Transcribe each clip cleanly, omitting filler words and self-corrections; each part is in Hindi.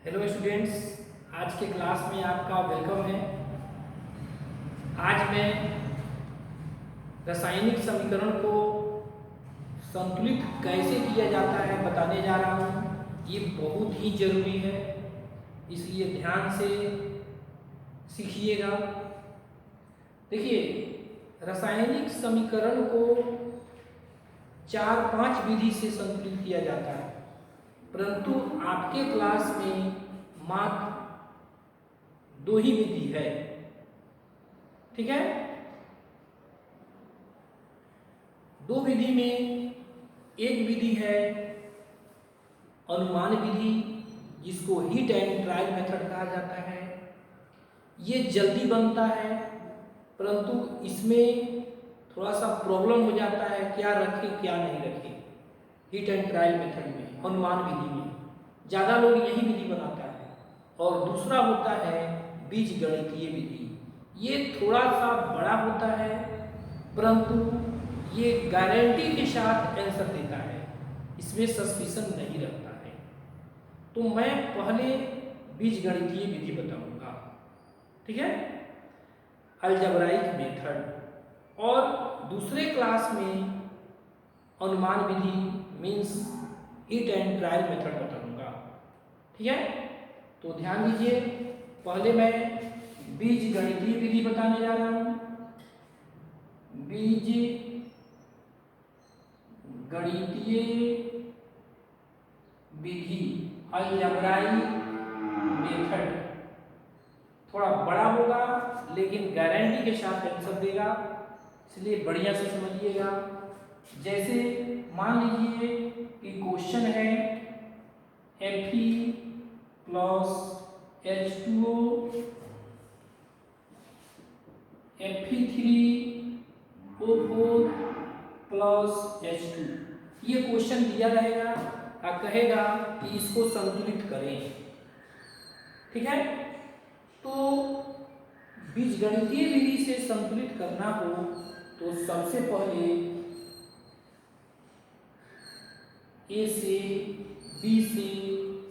हेलो स्टूडेंट्स, आज के क्लास में आपका वेलकम है। आज मैं रासायनिक समीकरण को संतुलित कैसे किया जाता है बताने जा रहा हूँ। ये बहुत ही जरूरी है, इसलिए ध्यान से सीखिएगा। देखिए, रासायनिक समीकरण को 4-5 विधि से संतुलित किया जाता है, परंतु आपके क्लास में मात्र 2 ही विधि है। ठीक है, 2 विधि में एक विधि है अनुमान विधि, जिसको हीट एंड ट्रायल मेथड कहा जाता है। ये जल्दी बनता है, परंतु इसमें थोड़ा सा प्रॉब्लम हो जाता है, क्या रखें क्या नहीं रखें। हीट एंड ट्रायल मेथड में, अनुमान विधि में ज़्यादा लोग यही विधि बनाता है। और दूसरा होता है बीजगणितीय विधि। ये थोड़ा सा बड़ा होता है, परंतु ये गारंटी के साथ आंसर देता है, इसमें सस्पिशन नहीं रहता है। तो मैं पहले बीजगणितीय विधि बताऊंगा, ठीक है, अलजेब्राइक मेथड, और दूसरे क्लास में अनुमान विधि means hit and trial method बताऊंगा। ठीक है, तो ध्यान दीजिए, पहले मैं बीजगणितीय विधि बताने जा रहा हूं। बीजगणितीय विधि अलजेब्राइक मेथड थोड़ा बड़ा होगा, लेकिन गारंटी के साथ आंसर देगा, इसलिए बढ़िया से समझिएगा। जैसे मान लीजिए कि क्वेश्चन है Fe plus H2O Fe3O4 plus H2। ये क्वेश्चन दिया रहेगा और कहेगा कि इसको संतुलित करें। ठीक है, तो बीजगणितीय विधि से संतुलित करना हो तो सबसे पहले ए से, बी से,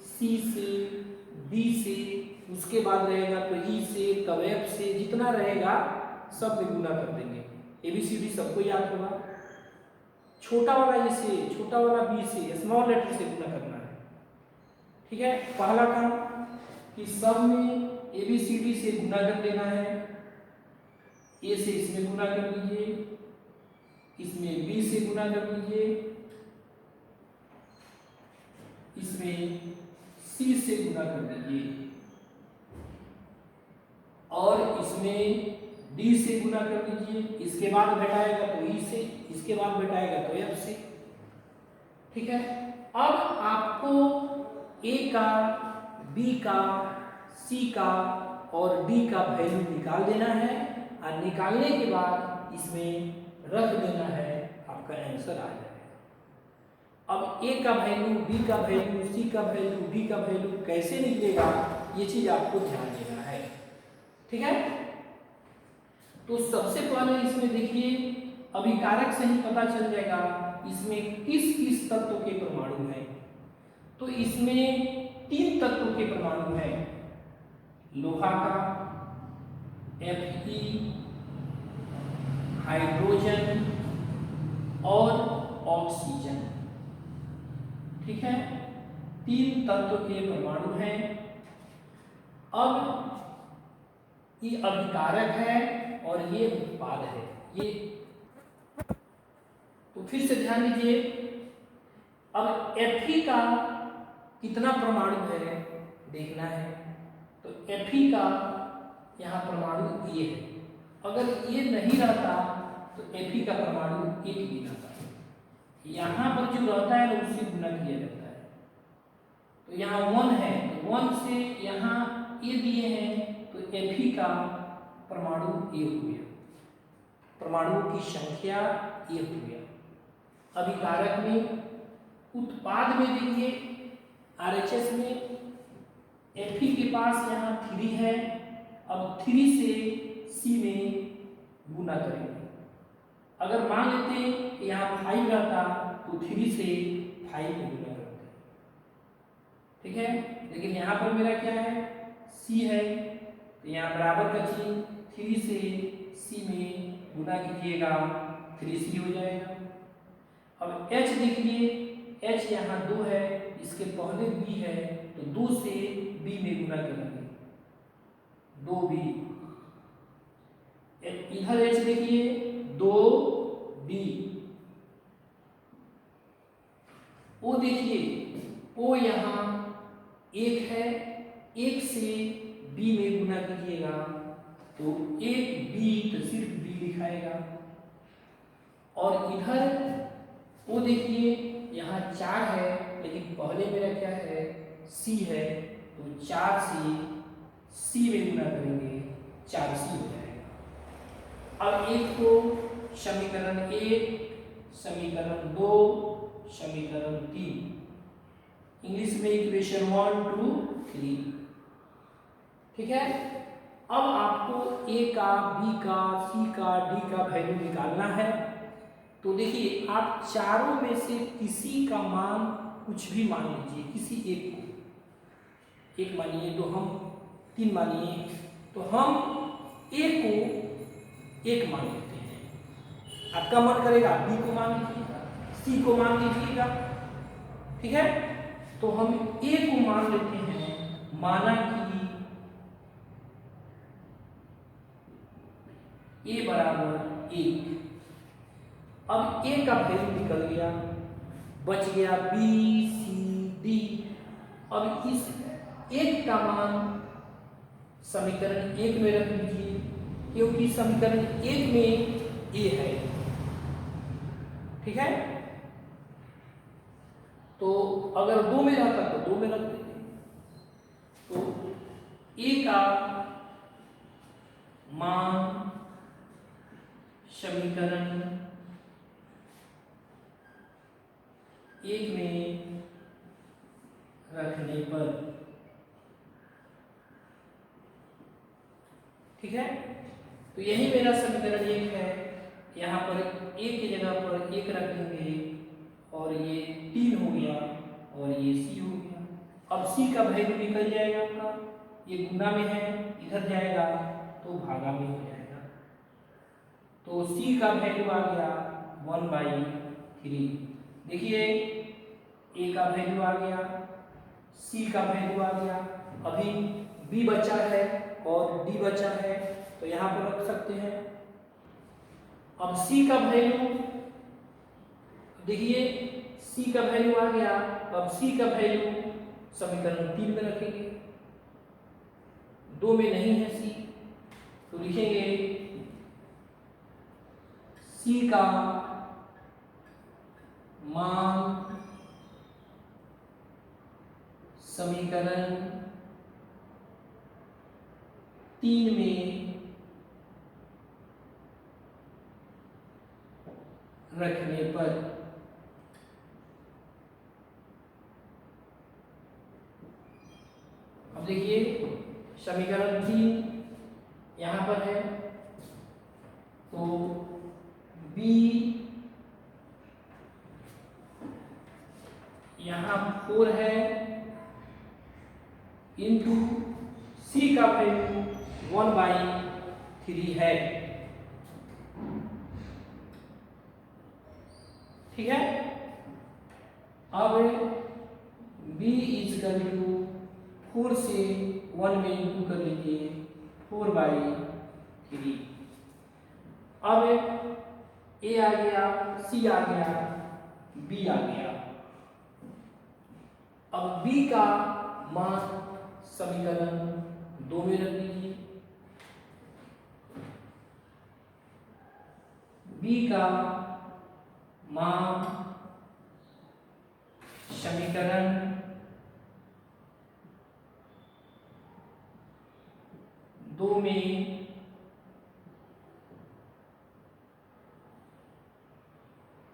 सी से, डी से, उसके बाद रहेगा तो ई से, तब एफ से, जितना रहेगा सब में गुना कर देंगे। एबीसीडी सबको याद होगा। छोटा वाला ए से, छोटा वाला बी से, स्मॉल लेटर से गुना करना है। ठीक है, पहला काम कि सब में एबीसीडी से गुना कर देना है। ए से इसमें गुना कर दीजिए, इसमें बी से गुना कर दीजिए, इसमें सी से गुना कर दीजिए, और इसमें डी से गुना कर दीजिए। इसके बाद घटाएगा तो ई से, इसके बाद घटाएगा तो एफ से। ठीक है, अब आपको ए का, बी का, सी का और डी का वैल्यू निकाल देना है, और निकालने के बाद इसमें रख देना है, आपका आंसर आ जाएगा। अब ए का वैल्यू, बी का वैल्यू, सी का वैल्यू, डी का वैल्यू कैसे निकलेगा, ये चीज आपको ध्यान देना है। ठीक है, तो सबसे पहले इसमें देखिए, अभिकारक से ही पता चल जाएगा इसमें किस किस तत्व के परमाणु हैं। तो इसमें 3 तत्वों के परमाणु हैं, लोहा का, Fe, हाइड्रोजन और ऑक्सीजन। ठीक है, 3 तत्व के परमाणु हैं। अब ये अभिकारक है और ये उत्पाद है। ये तो फिर से ध्यान दीजिए, अब Fe का कितना परमाणु है देखना है। तो Fe का यहाँ परमाणु ये है। अगर ये नहीं रहता तो Fe का परमाणु 1 भी रहता है। यहाँ पर जो रहता है उससे गुना किया जाता है। तो यहाँ 1 है, तो 1 से यहाँ ये दिए हैं, तो Fe का परमाणु ये हो गया, परमाणुओं की संख्या ये हो गया। अभिकारक में, उत्पाद में देखिए RHS में Fe के पास यहाँ 3 है। अब 3 से C में गुना करेंगे। अगर मान लेते हैं कि यहाँ 5 रहता तो 3 से 5 में गुना करते। ठीक है, लेकिन यहाँ पर मेरा क्या है, c है, तो यहाँ बराबर का चिन्ह 3 से c में गुना कीजिएगा, 3c हो जाएगा। अब h देखिए, h यहाँ 2 है, इसके पहले b है, तो 2 से b में गुना करेंगे, 2b। इधर h देखिए 2b, o देखिए o यहाँ 1 है, 1 से b में गुना कीजिएगा तो 1b, तो सिर्फ b लिखाएगा। और इधर o देखिए यहाँ 4 है, लेकिन पहले मेरा क्या है, c है, तो 4 से c में गुना करेंगे, 4c हो जाएगा। अब एक को समीकरण 1, समीकरण 2, समीकरण 3, इंग्लिश में इक्वेशन 1, 2, 3, ठीक है। अब आपको a का, b का, c का, d का वैल्यू निकालना है। तो देखिए आप चारों में से किसी का मान कुछ भी मान लीजिए, किसी एक को, एक मानिए, तो हम 3 मानिए, तो हम a को 1 मान लेते हैं। आपका मन करेगा b को मान लीजिएगा, c को मान लीजिएगा, ठीक है। तो हम a को मान लेते हैं, माना कि a बराबर 1। अब a का वैल्यू निकल गया, बच गया b, c, d। अब इस 1 का मान समीकरण 1 में रख लीजिए, क्योंकि समीकरण 1 में a है, ठीक है। तो अगर 2 में रहता तो 2 में रख देते। तो a का मान समीकरण 1 में रखने पर, ठीक है। तो यही मेरा समीकरण 1 है। यहाँ पर 1 की जगह पर 1 रख देंगे और ये 3 हो गया और ये c हो गया। अब c का वैल्यू निकल जाएगा आपका, ये गुना में है, इधर जाएगा तो भागा में हो जाएगा। तो c का वैल्यू आ गया 1/3। देखिए a का वैल्यू आ गया, c का वैल्यू आ गया, अभी b बचा है और d बचा है, तो यहाँ पर रख सकते हैं। अब c का वैल्यू देखिए, c का वैल्यू आ गया, अब c का वैल्यू समीकरण 3 में रखेंगे, 2 में नहीं है c, तो लिखेंगे c का मान समीकरण 3 में रखने पर, अब देखिए समीकरण 3 यहाँ पर है, तो b यहाँ 4 है इंटू c का वैल्यू 1/3 है, ठीक है। अब b इजकल टू 4 से 1 में इंटू कर लीजिए, 4/3। अब a आ गया, c आ गया, b आ गया। अब b का मान समीकरण 2 में रख दीजिए, b का मान समीकरण 2 में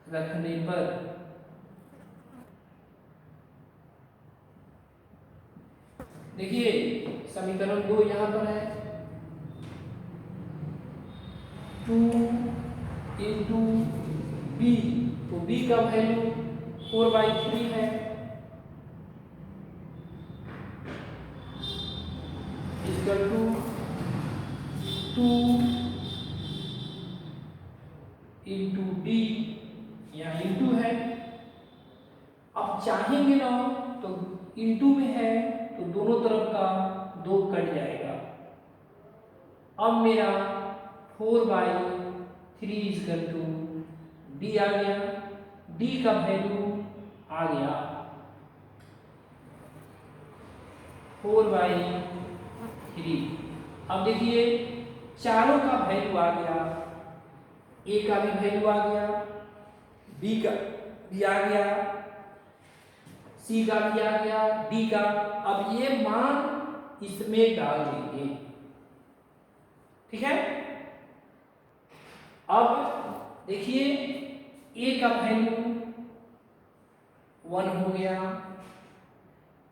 रखने पर, देखिए समीकरण 2 यहाँ पर है, 2 इंटू b, तो b का वैल्यू 4/3 है, इक्वल टू 2 इंटू डी, यहाँ इंटू है। अब चाहेंगे ना तो इंटू में है तो दोनों तरफ का 2 कट जाएगा। अब मेरा 4/3 इक्वल टू डी आ गया। डी का वैल्यू आ गया 4/3। अब देखिए चारों का वैल्यू आ गया, ए का भी वैल्यू आ गया, बी का भी आ गया, सी का भी आ गया, डी का। अब ये मान इसमें डाल देंगे, ठीक है। अब देखिए ए का वैल्यू 1 हो गया,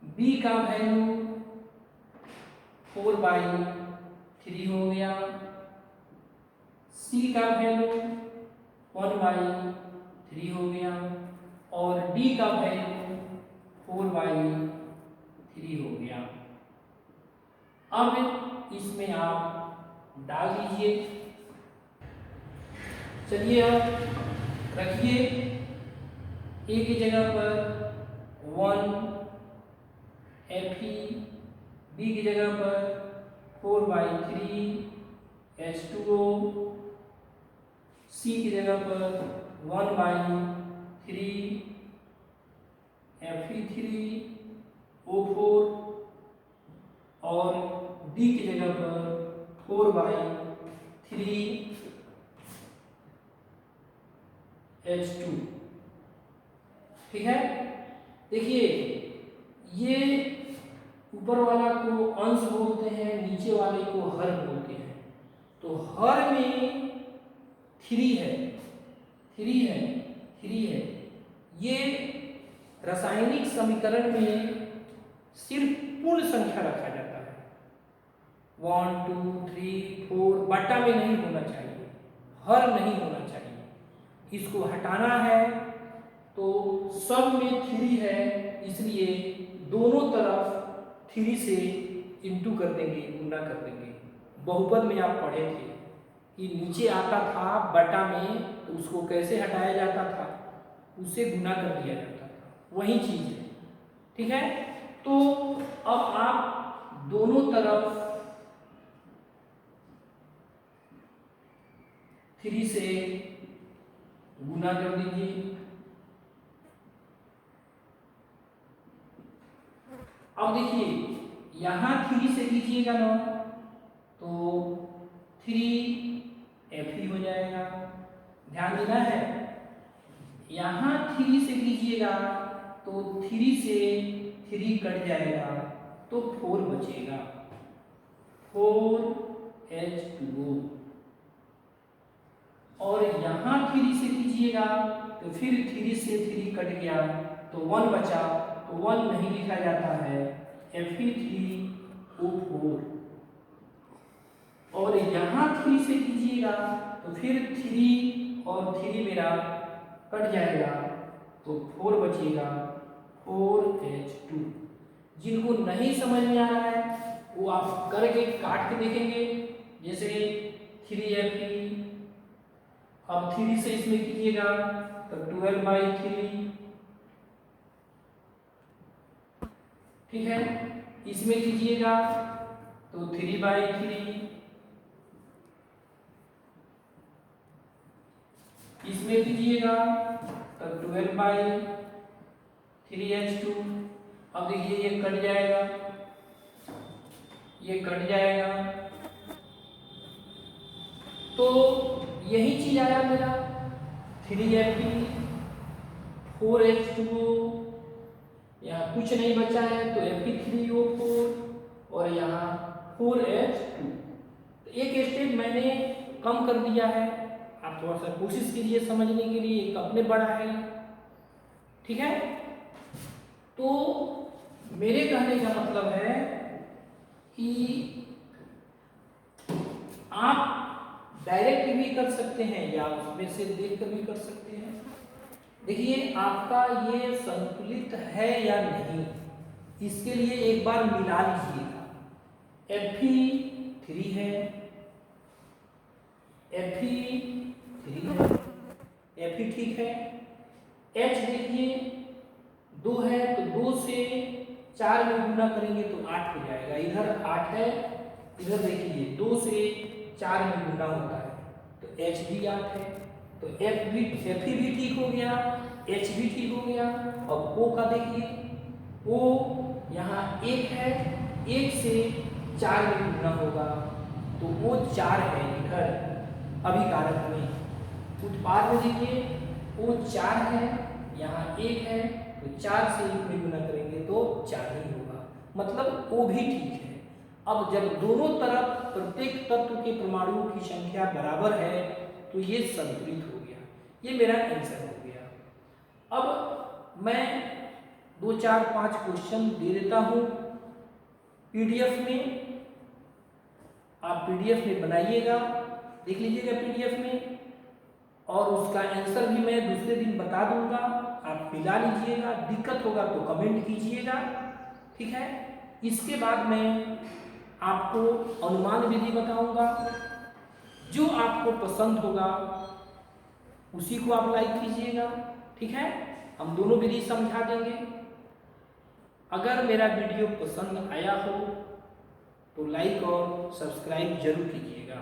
बी का वैल्यू 4/3 हो गया, सी का वैल्यू 1/3 हो गया और डी का वैल्यू 4/3 हो गया। अब इसमें आप डाल दीजिए। चलिए अब रखिए, ए की जगह पर 1 Fe, बी की जगह पर 4/3 H2O, सी की जगह पर 1/3 Fe3O4 और डी की जगह पर 4/3 H2। ठीक है, देखिए ये ऊपर वाला को अंश बोलते हैं, नीचे वाले को हर बोलते हैं। तो हर में 3 है, 3 है, 3 है। ये रासायनिक समीकरण में सिर्फ पूर्ण संख्या रखा जाता है, 1 2 3 4, बटा में नहीं होना चाहिए, हर नहीं होना चाहिए। इसको हटाना है तो सब में 3 है, इसलिए दोनों तरफ 3 से इंटू कर देंगे, गुना कर देंगे। बहुपद में आप पढ़े थे कि नीचे आता था बटा में, तो उसको कैसे हटाया जाता था, उससे गुना कर दिया जाता था, वही चीज है। ठीक है, तो अब आप दोनों तरफ 3 से गुना कर दीजिए। अब देखिए यहां 3 से कीजिएगा ना तो 3Fe हो जाएगा, ध्यान देना है। यहां 3 से कीजिएगा तो 3 से 3 कट जाएगा तो 4 बचेगा, 4H2O। और यहां 3 से कीजिएगा तो फिर 3 से 3 कट गया तो 1 बचा, तो 1 नहीं लिखा जाता है, Fe3O4। और यहाँ 3 से कीजिएगा तो फिर 3 और 3 मेरा कट जाएगा तो 4 बचेगा, 4H2। जिनको नहीं समझ में आ रहा है वो आप करके काट के देखेंगे, जैसे 3Fe, अब 3 से इसमें कीजिएगा तो 12/3। ठीक है, इसमें कीजिएगा तो 3/3, इसमें कीजिएगा तो 12/3H2। अब देखिए ये कट जाएगा, ये कट जाएगा, तो यही चीज आया मेरा 3Fe, 4H2O, यहाँ कुछ नहीं बचा है तो Fe3O4 और यहाँ 4H2। तो एक स्टेप मैंने कम कर दिया है, आप थोड़ा सा कोशिश कीजिए समझने के लिए, एक अपने बड़ा है। ठीक है, तो मेरे कहने का मतलब है कि आप डायरेक्ट भी कर सकते हैं या उसमें से देख कर भी कर सकते हैं। देखिए आपका ये संतुलित है या नहीं, इसके लिए एक बार मिला लीजिएगा, Fe3 है, Fe3 है, Fe ठीक है। H देखिए 2 है तो 2 से 4 में गुना करेंगे तो 8 हो जाएगा, इधर 8 है, इधर देखिए 2 से 4 में गुना होता है तो H भी 8 है, तो F भी ठीक हो गया, H भी ठीक हो गया। अब O का देखिए, O यहाँ 1 है, 1 से 4 में गुना होगा तो वो 4 है इधर अभिकारक में। उत्पाद में देखिए वो 4 है, यहाँ 1 है तो 4 से 1 में गुना करेंगे तो 4 ही होगा, मतलब वो भी ठीक है। अब जब दोनों तरफ प्रत्येक तत्व के परमाणुओं की संख्या बराबर है तो ये संतुलित हो गया, ये मेरा आंसर हो गया। अब मैं 2 4 5 क्वेश्चन दे देता हूँ पीडीएफ में, आप पीडीएफ में बनाइएगा, देख लीजिएगा पीडीएफ में, और उसका आंसर भी मैं दूसरे दिन बता दूंगा, आप मिला लीजिएगा, दिक्कत होगा तो कमेंट कीजिएगा, ठीक है। इसके बाद मैं आपको अनुमान विधि बताऊंगा, जो आपको पसंद होगा उसी को आप लाइक कीजिएगा, ठीक है। हम दोनों विधि समझा देंगे। अगर मेरा वीडियो पसंद आया हो तो लाइक और सब्सक्राइब जरूर कीजिएगा।